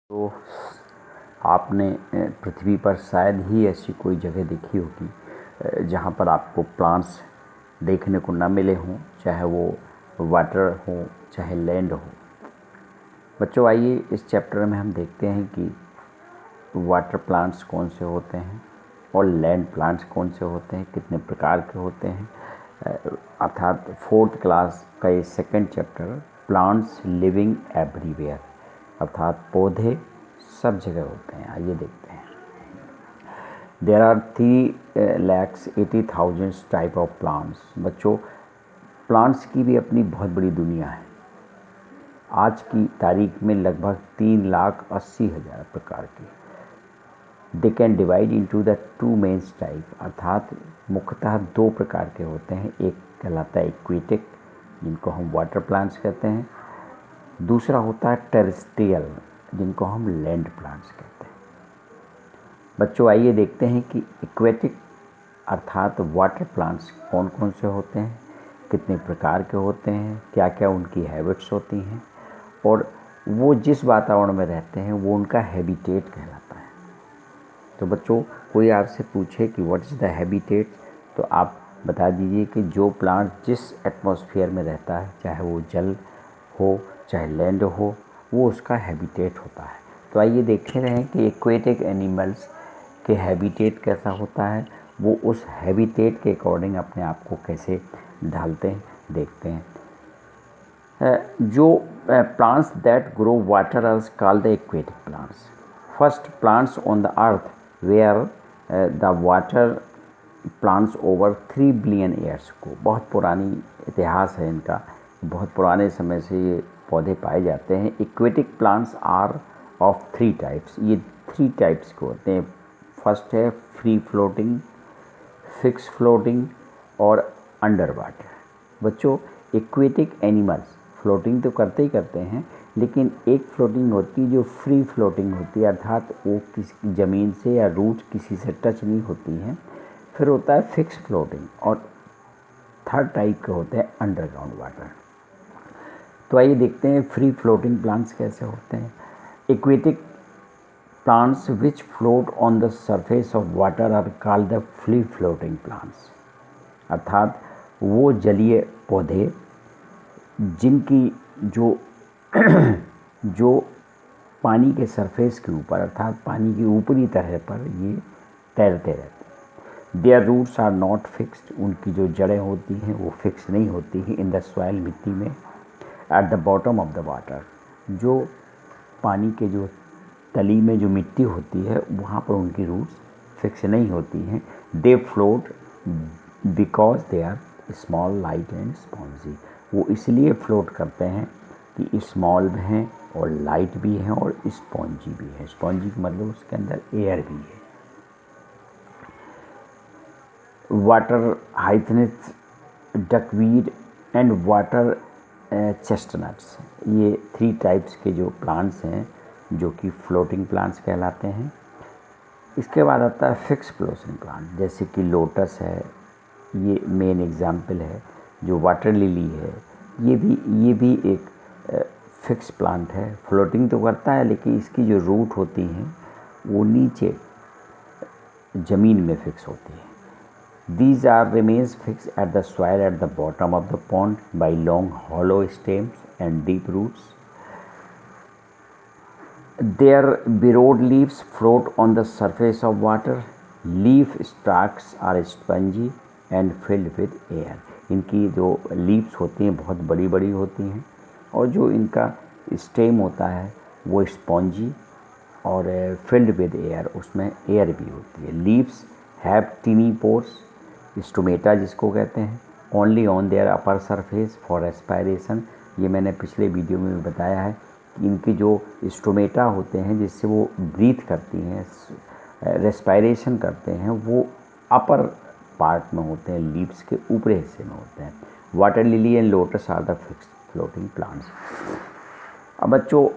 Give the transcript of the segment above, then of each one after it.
तो आपने पृथ्वी पर शायद ही ऐसी कोई जगह देखी होगी जहाँ पर आपको प्लांट्स देखने को ना मिले हों, चाहे वो वाटर हो चाहे लैंड हो। बच्चों, आइए इस चैप्टर में हम देखते हैं कि वाटर प्लांट्स कौन से होते हैं और लैंड प्लांट्स कौन से होते हैं, कितने प्रकार के होते हैं। अर्थात 4th क्लास का ये second chapter, plants living everywhere, अर्थात पौधे सब जगह होते हैं। आइए देखते हैं। There are 3,80,000 type of plants. बच्चों, प्लांट्स की भी अपनी बहुत बड़ी दुनिया है। आज की तारीख में लगभग 3,80,000 प्रकार के। They can divide into the 2 main type, अर्थात मुख्यतः 2 प्रकार के होते हैं। एक कहलाता है एक्वेटिक, जिनको हम वाटर प्लांट्स कहते हैं। दूसरा होता है टेरेस्ट्रियल, जिनको हम लैंड प्लांट्स कहते हैं। बच्चों, आइए देखते हैं कि एक्वेटिक अर्थात वाटर प्लांट्स कौन कौन से होते हैं, कितने प्रकार के होते हैं, क्या क्या उनकी हैबिट्स होती हैं और वो जिस वातावरण में रहते हैं वो उनका हैबिटेट कहलाता है। तो बच्चों, कोई आपसे पूछे कि व्हाट इज़ द हैबिटेट, तो आप बता दीजिए कि जो प्लांट जिस एटमॉस्फेयर में रहता है, चाहे वो जल हो चाहे लैंड हो, वो उसका हैबिटेट होता है। तो आइए देखते रहें कि एक्वेटिक एनिमल्स के हैबिटेट कैसा होता है, वो उस हैबिटेट के अकॉर्डिंग अपने आप को कैसे ढालते हैं, देखते हैं। जो plants that grow water are called the aquatic plants. First plants on the earth where the water plants over 3 billion years को। बहुत पुरानी इतिहास है इनका, बहुत पुराने समय से ये पौधे पाए जाते हैं। Aquatic plants are of 3 types. ये 3 टाइप्स के होते हैं। फर्स्ट है फ्री फ्लोटिंग, फिक्स फ्लोटिंग और अंडर वाटर। बच्चों, एक्वेटिक एनिमल्स फ्लोटिंग तो करते ही करते हैं, लेकिन एक फ्लोटिंग होती है जो फ्री फ्लोटिंग होती है, अर्थात वो किसी ज़मीन से या रूट किसी से टच नहीं होती हैं। फिर होता है फिक्स फ्लोटिंग और थर्ड टाइप के होते हैं अंडरग्राउंड वाटर। तो आइए देखते हैं फ्री फ्लोटिंग प्लांट्स कैसे होते हैं। Aquatic plants which float on the surface of water are called the free floating plants, अर्थात वो जलीय पौधे जिनकी जो पानी के सरफेस के ऊपर, अर्थात पानी की ऊपरी तरह पर ये तैरते रहते हैं। Their roots are not fixed, उनकी जो जड़ें होती हैं वो फिक्स नहीं होती हैं इन द सॉइल, मिट्टी में। At the bottom of the water, जो पानी के जो तली में जो मिट्टी होती है वहाँ पर उनकी रूट्स फिक्स नहीं होती हैं। They float because they are small, light and spongy. वो इसलिए फ्लोट करते हैं कि स्मॉल भी हैं और लाइट भी हैं और स्पॉन्जी भी है। स्पॉन्जी का मतलब उसके अंदर एयर भी है। Water hyacinth, duckweed and water chestnuts, ये 3 टाइप्स के जो प्लांट्स हैं जो कि फ्लोटिंग प्लांट्स कहलाते हैं। इसके बाद आता है फिक्स फ्लोटिंग प्लांट, जैसे कि लोटस है, ये मेन एग्जाम्पल है। जो वाटर लिली है, ये भी एक फिक्स प्लांट है। फ्लोटिंग तो करता है लेकिन इसकी जो रूट होती हैं वो नीचे ज़मीन में फिक्स होती है। These are remains fixed at the soil at the bottom of the pond by long hollow stems and deep roots. Their burrowed leaves float on the surface of water. Leaf stalks are spongy and filled with air. इनकी जो leaves होती हैं बहुत बड़ी बड़ी होती हैं और जो इनका स्टेम होता है वो स्पॉन्जी और फिल्ड विद एयर, उसमें एयर भी होती है। Leaves have tiny pores, stomata जिसको कहते हैं, only on their upper surface for respiration. ये मैंने पिछले वीडियो में भी बताया है कि इनके जो स्टोमेटा होते हैं जिससे वो ब्रीथ करती हैं, रेस्पायरेशन करते हैं, वो अपर पार्ट में होते हैं, लीव्स के ऊपरी हिस्से में होते हैं। Water lily and lotus are the fixed floating plants. अब बच्चों,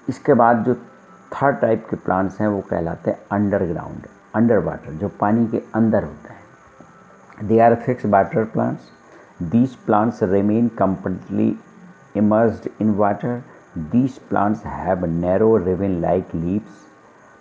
इसके बाद जो थर्ड टाइप के प्लांट्स हैं वो कहलाते हैं अंडरग्राउंड, अंडर वाटर, जो पानी के अंदर होते हैं। They are fixed water plants. These plants remain completely immersed in water These plants have narrow ribbon like leaves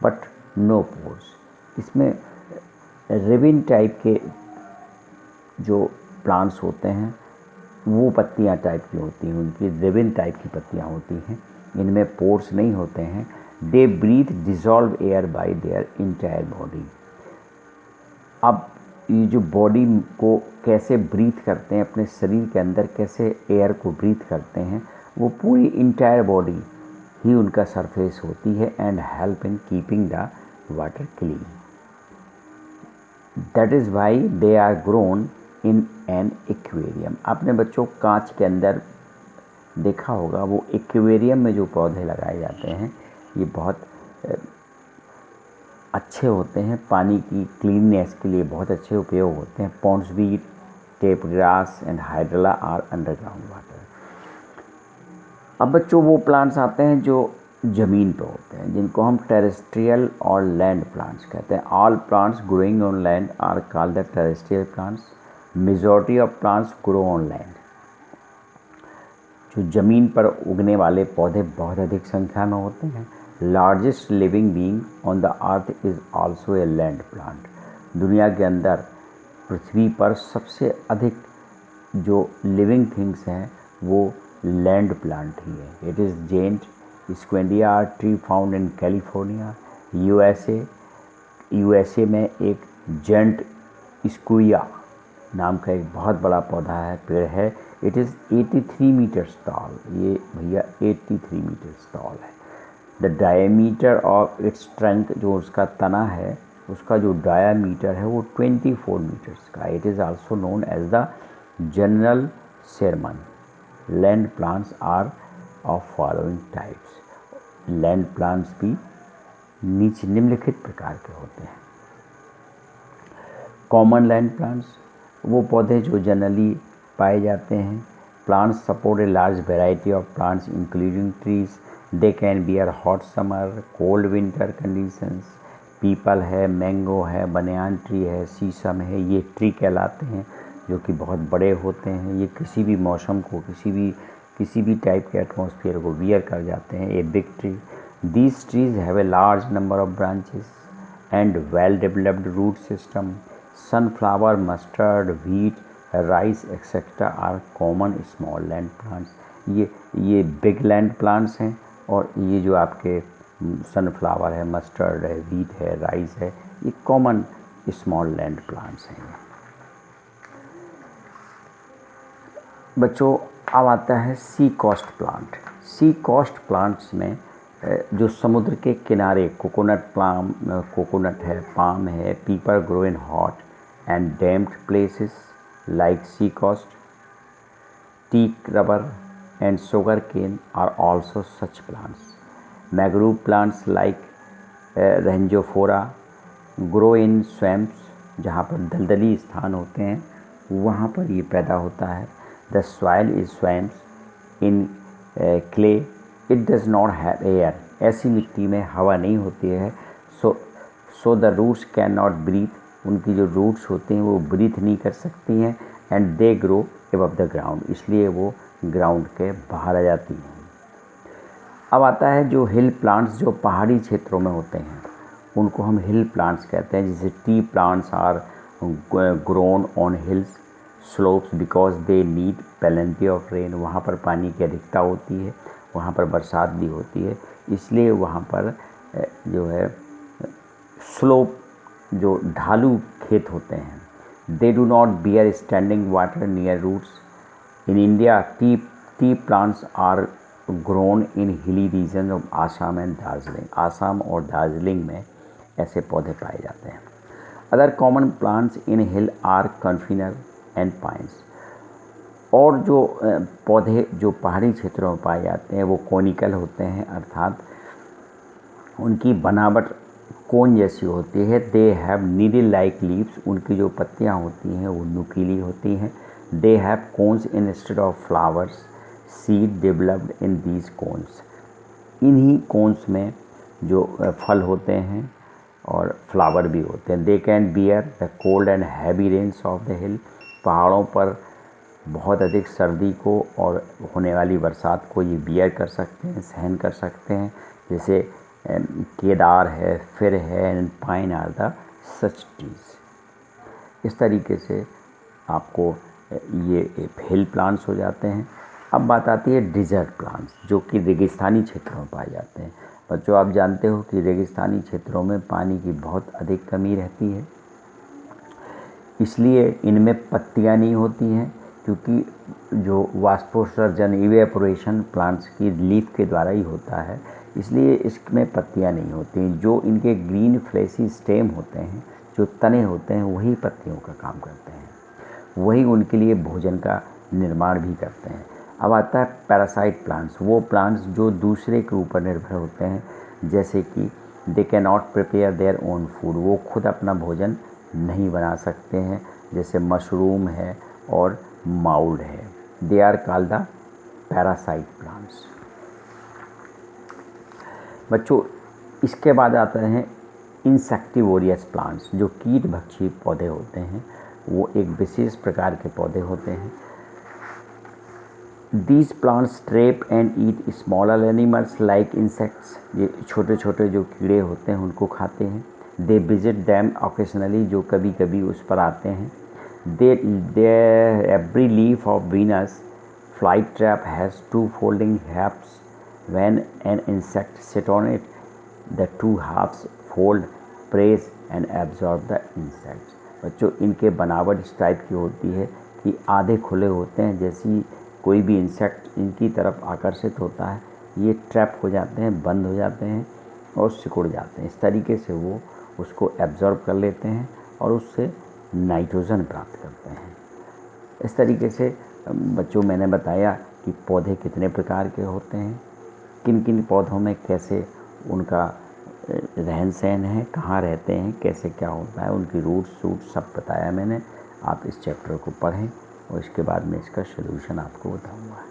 but no pores. इसमें रिबन टाइप के जो प्लांट्स होते हैं वो पत्तियां टाइप की होती हैं, उनकी रिबन टाइप की पत्तियां होती हैं, इनमें पोर्स नहीं होते हैं। They breathe dissolved air by their entire body. अब ये जो बॉडी को कैसे ब्रीथ करते हैं, अपने शरीर के अंदर कैसे एयर को ब्रीथ करते हैं, वो पूरी इंटायर बॉडी ही उनका सरफेस होती है and help in keeping the water clean. That is why they are grown in an aquarium. आपने बच्चों कांच के अंदर देखा होगा, वो एक्वेरियम में जो पौधे लगाए जाते हैं ये बहुत अच्छे होते हैं, पानी की क्लीननेस के लिए बहुत अच्छे उपयोग होते हैं। Pondweed, tape grass and hydrilla are underground water. अब बच्चों वो प्लांट्स आते हैं जो ज़मीन पे होते हैं, जिनको हम टेरेस्ट्रियल और लैंड प्लांट्स कहते हैं। All plants growing on land are called the terrestrial plants. Majority of plants grow on land. जो ज़मीन पर उगने वाले पौधे बहुत अधिक संख्या में होते हैं। Largest living being on the earth is also a land plant. दुनिया के अंदर पृथ्वी पर सबसे अधिक जो लिविंग थिंग्स हैं वो लैंड प्लांट ही है। It is giant sequoia tree found in California, USA में एक जेंट स्क्विया नाम का एक बहुत बड़ा पौधा है, पेड़ है। It is 83 meters tall. ये भैया 83 मीटर्स टॉल है। The diameter of its trunk, जो उसका तना है उसका जो डायामीटर है वो 24 मीटर्स का। It is also known as the General Sherman. Land plants are of following types. Land plants भी नीचे निम्नलिखित प्रकार के होते हैं। कॉमन लैंड प्लांट्स, वो पौधे जो जनरली पाए जाते हैं। Plants support a large variety of plants including trees. They can beer hot summer, cold winter conditions. People है, मैंगो है, बनियान ट्री है, शीशम है, ये ट्री कहलाते हैं, जो कि बहुत बड़े होते हैं। ये किसी भी मौसम को, किसी भी टाइप के एटमॉस्फेयर को वियर कर जाते हैं। A big tree. These trees have a large number of branches and well developed root system. Sunflower, mustard, wheat, rice etcetera are common small land plants. ये बिग लैंड प्लांट्स हैं, और ये जो आपके सनफ्लावर है, मस्टर्ड है, wheat है, rice है, ये कॉमन स्मॉल लैंड प्लांट्स हैं। बच्चों अब आता है sea coast plant. Sea coast plants में जो समुद्र के किनारे कोकोनट है, पाम है, peepal grow in hot and damped places like sea coast. teak, rubber and sugar cane are also such plants. Mangrove plants like Rangeophora grow in swamps, जहाँ पर दलदली स्थान होते हैं वहाँ पर ये पैदा होता है। The soil is swamps in clay. It does not have air. ऐसी मिट्टी में हवा नहीं होती है। So the roots cannot breathe. उनकी जो रूट्स होती हैं वो ब्रीथ नहीं कर सकती हैं। And they grow above the ground, इसलिए वो ग्राउंड के बाहर आ जाती हैं। अब आता है जो हिल प्लांट्स, जो पहाड़ी क्षेत्रों में होते हैं उनको हम हिल प्लांट्स कहते हैं। जैसे tea plants are grown on hills slopes because they need plenty of rain. वहाँ पर पानी की अधिकता होती है, वहाँ पर बरसात भी होती है, इसलिए वहाँ पर जो है स्लोप, जो ढालू खेत होते हैं। They do not bear standing water near roots. In India tea plants are grown in hilly region of Assam and Darjeeling. Assam और दार्जिलिंग में ऐसे पौधे पाए जाते हैं। Other common plants in hill are conifer and pines. और जो पौधे जो पहाड़ी क्षेत्रों में पाए जाते हैं वो कोनिकल होते हैं, अर्थात उनकी बनावट कोन जैसी होती है। They have needle like leaves, उनकी जो पत्तियाँ होती हैं वो नुकीली होती हैं। They have cones instead of flowers, seed developed in these cones. इन्हीं कोन्स में जो फल होते हैं और फ्लावर भी होते हैं। They can bear the cold and heavy rains of the hill. पहाड़ों पर बहुत अधिक सर्दी को और होने वाली बरसात को ये बियर कर सकते हैं, सहन कर सकते हैं। जैसे केदार है, फिर है, and pine are the such trees. इस तरीके से आपको ये हिल प्लांट्स हो जाते हैं। अब बात आती है डिजर्ट प्लांट्स, जो कि रेगिस्तानी क्षेत्रों में पाए जाते हैं। बच्चों, आप जानते हो कि रेगिस्तानी क्षेत्रों में पानी की बहुत अधिक कमी रहती है, इसलिए इनमें पत्तियां नहीं होती हैं, क्योंकि जो वाष्पोत्सर्जन इवेपोरेशन प्लांट्स की लीफ के द्वारा ही होता है, इसलिए इसमें पत्तियां नहीं होती। जो इनके ग्रीन फ्लैशी स्टेम होते हैं, जो तने होते हैं, वही पत्तियों का काम करते हैं, वही उनके लिए भोजन का निर्माण भी करते हैं। अब आता है पैरासाइट प्लांट्स, वो प्लांट्स जो दूसरे के ऊपर निर्भर होते हैं, जैसे कि they can not prepare their own food, वो खुद अपना भोजन नहीं बना सकते हैं, जैसे मशरूम है और माउल्ड है। They are called the parasite plants. बच्चों, इसके बाद आते हैं इंसेक्टिवोरियस प्लांट्स, जो कीट भक्षी पौधे होते हैं। वो एक विशेष प्रकार के पौधे होते हैं। These plants trap and eat smaller animals like insects, ये छोटे छोटे जो कीड़े होते हैं उनको खाते हैं। दे विजिट दैम ऑकेशनली, जो कभी कभी उस पर आते हैं। The every leaf of Venus fly trap has 2 folding halves. When an insect sit on it, the 2 halves fold, press and absorb the insects. बच्चों, इनके बनावट इस टाइप की होती है कि आधे खुले होते हैं, जैसी कोई भी इंसेक्ट इनकी तरफ आकर्षित होता है, ये ट्रैप हो जाते हैं, बंद हो जाते हैं और सिकुड़ जाते हैं। इस तरीके से वो उसको एब्जॉर्ब कर लेते हैं और उससे नाइट्रोजन प्राप्त करते हैं। इस तरीके से बच्चों, मैंने बताया कि पौधे कितने प्रकार के होते हैं, किन किन पौधों में कैसे उनका रहन सहन है, कहाँ रहते हैं, कैसे क्या होता है, उनकी रूट सूट सब बताया मैंने। आप इस चैप्टर को पढ़ें और इसके बाद में इसका सलूशन आपको बताऊंगा।